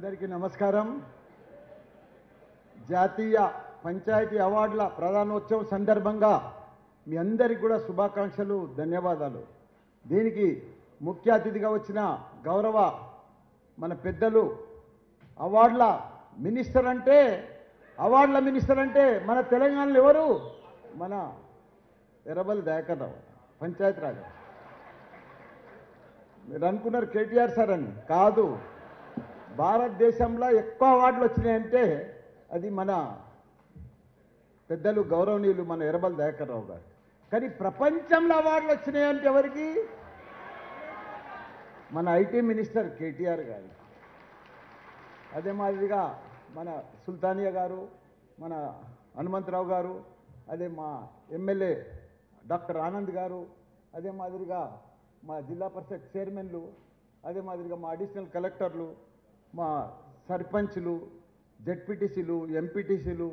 అందరికీ నమస్కారం. జాతీయ పంచాయతీ అవార్డుల ప్రధానోత్సవం సందర్భంగా మీ అందరికీ కూడా శుభాకాంక్షలు, ధన్యవాదాలు. దీనికి ముఖ్య అతిథిగా వచ్చిన గౌరవ మన పెద్దలు అవార్డుల మినిస్టర్ అంటే మన తెలంగాణలో ఎవరు? మన ఎర్రబెల్లి దయాకర్ రావు, పంచాయతీరాజ్. మీరు అనుకున్నారు కేటీఆర్ సార్ అని, కాదు. భారతదేశంలో ఎక్కువ అవార్డులు వచ్చినాయంటే అది మన పెద్దలు గౌరవనీయులు మన ఎర్రబెల్లి దయాకర్ రావు గారు. కానీ ప్రపంచంలో అవార్డులు వచ్చినాయంటే ఎవరికి? మన ఐటీ మినిస్టర్ కేటీఆర్ గారు. అదే మాదిరిగా మన సుల్తానియా గారు, మన హనుమంతరావు గారు, అదే మా ఎమ్మెల్యే డాక్టర్ ఆనంద్ గారు, అదే మాదిరిగా మా జిల్లా పరిషత్ చైర్మన్లు, అదే మాదిరిగా మా అడిషనల్ కలెక్టర్లు, మా సర్పంచ్లు, జెడ్పీటీసీలు, ఎంపీటీసీలు,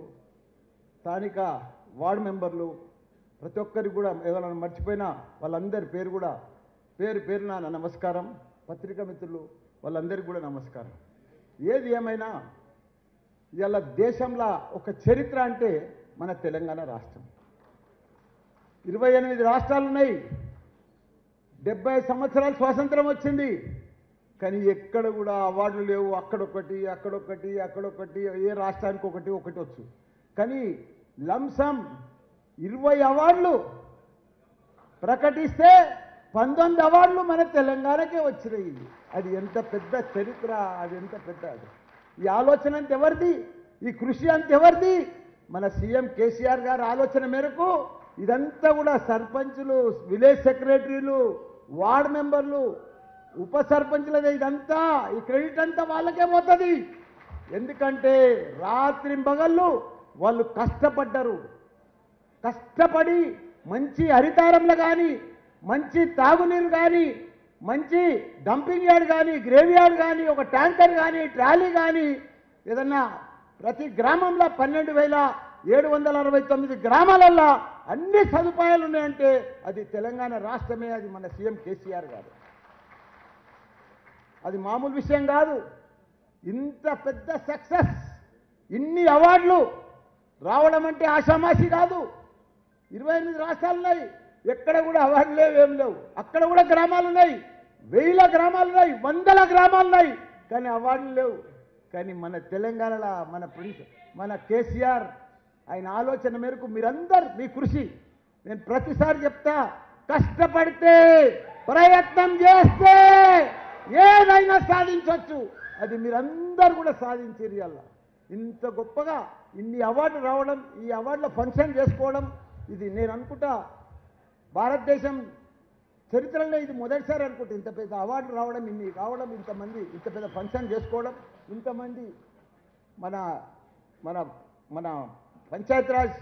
స్థానిక వార్డు మెంబర్లు, ప్రతి ఒక్కరికి కూడా ఎవరైనా మర్చిపోయినా వాళ్ళందరి పేరు కూడా పేరున నమస్కారం. పత్రికా మిత్రులు వాళ్ళందరికీ కూడా నమస్కారం. ఏది ఏమైనా ఇవాళ దేశంలో ఒక చరిత్ర అంటే మన తెలంగాణ రాష్ట్రం. 28 రాష్ట్రాలు ఉన్నాయి. 70 సంవత్సరాలు స్వాతంత్రం వచ్చింది. కానీ ఎక్కడ కూడా అవార్డులు లేవు. అక్కడొకటి ఏ రాష్ట్రానికి ఒకటి వచ్చు. కానీ లంసం 20 అవార్డులు ప్రకటిస్తే 19 అవార్డులు మన తెలంగాణకే వచ్చినాయి. అది ఎంత పెద్ద చరిత్ర, అది ఎంత పెద్ద. ఈ ఆలోచన అంత ఎవరిది? ఈ కృషి అంత ఎవరిది? మన సీఎం కేసీఆర్ గారి ఆలోచన మేరకు ఇదంతా కూడా సర్పంచులు, విలేజ్ సెక్రటరీలు, వార్డు మెంబర్లు, ఉప సర్పంచులదే ఇదంతా. ఈ క్రెడిట్ అంతా వాళ్ళకే పోతుంది. ఎందుకంటే రాత్రింబగళ్ళు వాళ్ళు కష్టపడ్డారు. కష్టపడి మంచి హరితారంలో కానీ, మంచి తాగునీరు కానీ, మంచి డంపింగ్ యార్డ్ కానీ, గ్రేవ్ యార్డ్ కానీ, ఒక ట్యాంకర్ కానీ, ట్రాలీ కానీ, ఏదన్నా ప్రతి గ్రామంలో 12,769 గ్రామాలల్లో అన్ని సదుపాయాలు ఉన్నాయంటే అది తెలంగాణ రాష్ట్రమే. అది మన సీఎం కేసీఆర్ గారు. అది మామూలు విషయం కాదు. ఇంత పెద్ద సక్సెస్, ఇన్ని అవార్డులు రావడం అంటే ఆషామాషి కాదు. 28 రాష్ట్రాలు ఉన్నాయి. ఎక్కడ కూడా అవార్డులు లేవు, ఏం లేవు. అక్కడ కూడా గ్రామాలు ఉన్నాయి, 1000 గ్రామాలు ఉన్నాయి, 100 గ్రామాలు ఉన్నాయి. కానీ అవార్డులు లేవు. కానీ మన తెలంగాణలో మన కేసీఆర్ ఆయన ఆలోచన మేరకు మీరందరూ మీ కృషి, నేను ప్రతిసారి చెప్తా, కష్టపడితే ప్రయత్నం చేస్తే ఏదైనా సాధించవచ్చు. అది మీరందరూ కూడా సాధించారు. ఇవాళ ఇంత గొప్పగా ఇన్ని అవార్డులు రావడం, ఈ అవార్డుల ఫంక్షన్ చేసుకోవడం, ఇది నేను అనుకుంటా భారతదేశం చరిత్రలో ఇది మొదటిసారి అనుకుంటా. ఇంత పెద్ద అవార్డులు రావడం, ఇన్ని రావడం, ఇంతమంది ఇంత పెద్ద ఫంక్షన్ చేసుకోవడం, ఇంతమంది మన మన మన పంచాయతీరాజ్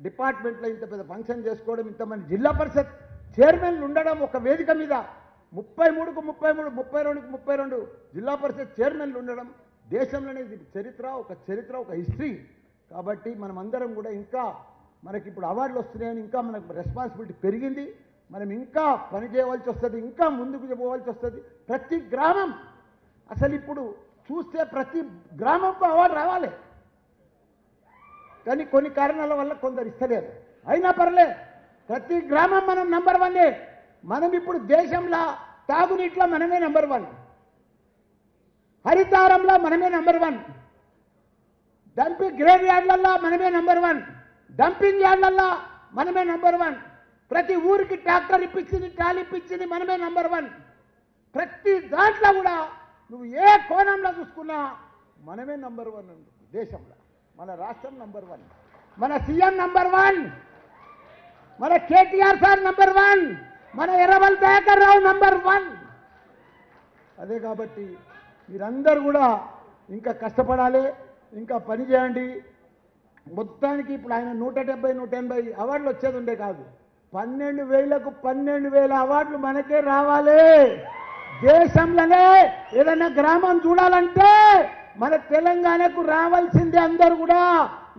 డిపార్ట్మెంట్లో ఇంత పెద్ద ఫంక్షన్ చేసుకోవడం, ఇంతమంది జిల్లా పరిషత్ చైర్మన్లు ఉండడం ఒక వేదిక మీద, 33కు 33, 32కు 32 జిల్లా పరిషత్ చైర్మన్లు ఉండడం దేశంలోనే ఇది చరిత్ర, ఒక హిస్టరీ. కాబట్టి మనం అందరం కూడా ఇంకా మనకి ఇప్పుడు అవార్డులు వస్తున్నాయని ఇంకా మనకు రెస్పాన్సిబిలిటీ పెరిగింది. మనం ఇంకా పని చేయవలసి వస్తుంది, ఇంకా ముందుకు పోవాల్సి వస్తుంది. ప్రతి గ్రామం, అసలు ఇప్పుడు చూస్తే ప్రతి గ్రామంకు అవార్డు రావాలి. కానీ కొన్ని కారణాల వల్ల కొందరు ఇస్తలేరు. అయినా పర్లే, ప్రతి గ్రామం మనం నంబర్ 1. మనం ఇప్పుడు దేశంలో తాగునీటిలో మనమే నంబర్ 1, హరితారంలో మనమే నంబర్ 1, డంపింగ్ గ్రేవ్ యార్డ్లలో మనమే నంబర్ 1, డంపింగ్ యార్డ్లలో మనమే నంబర్ 1, ప్రతి ఊరికి ట్రాక్టర్ ఇప్పించింది, ట్రాలీ ఇప్పించింది మనమే నంబర్ 1. ప్రతి దాంట్లో కూడా నువ్వు ఏ కోణంలో చూసుకున్నా మనమే నంబర్ 1 దేశంలో. మన రాష్ట్రం నంబర్ 1, మన సీఎం నంబర్ 1, మన కేటీఆర్ సార్ నంబర్ 1, మన ఎర్రబెల్లి దయాకర్ రావు నంబర్ 1. అదే కాబట్టి మీరందరూ కూడా ఇంకా కష్టపడాలి, ఇంకా పని చేయండి. మొత్తానికి ఇప్పుడు ఆయన 170-180 అవార్డులు వచ్చేది ఉండే కాదు. 12,000కు 12,000 అవార్డులు మనకే రావాలి. దేశంలోనే ఏదైనా గ్రామం చూడాలంటే మన తెలంగాణకు రావాల్సిందే. అందరూ కూడా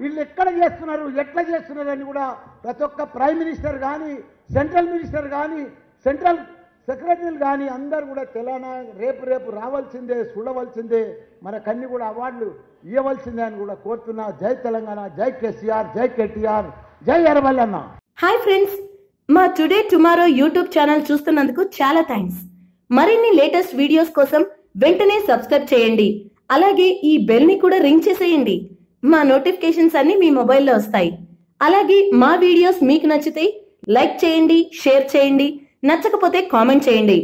వీళ్ళు ఎక్కడ చేస్తున్నారు, ఎట్లా చేస్తున్నారు అని కూడా ప్రతి ఒక్క ప్రైమ్ మినిస్టర్ కానీ, సెంట్రల్ మినిస్టర్ కానీ, సెంట్రల్ సెక్రటరీలు కానీ అందరు కూడా తెలంగాణ రేపు రావాల్సిందే, చూడవలసిందే, మన కన్ని కూడా అవార్డులు ఇవ్వవలసిందే అని కూడా కోరుతున్నా. జై తెలంగాణ, జై కేసీఆర్, జై కేటీఆర్, జై ఎర్రబెల్లన్న. హాయ్ ఫ్రెండ్స్, మా టుడే టుమారో యూట్యూబ్ ఛానల్ చూస్తున్నందుకు చాలా థ్యాంక్స్. మరిన్ని లేటెస్ట్ వీడియోస్ కోసం వెంటనే సబ్స్క్రైబ్ చేయండి. అలాగే ఈ బెల్ ని కూడా రింగ్ చేసేయండి. మా నోటిఫికేషన్స్ అన్ని మీ మొబైల్లో వస్తాయి. అలాగే మా వీడియోస్ మీకు నచ్చితే లైక్ చేయండి, షేర్ చేయండి, నచ్చకపోతే కామెంట్ చేయండి.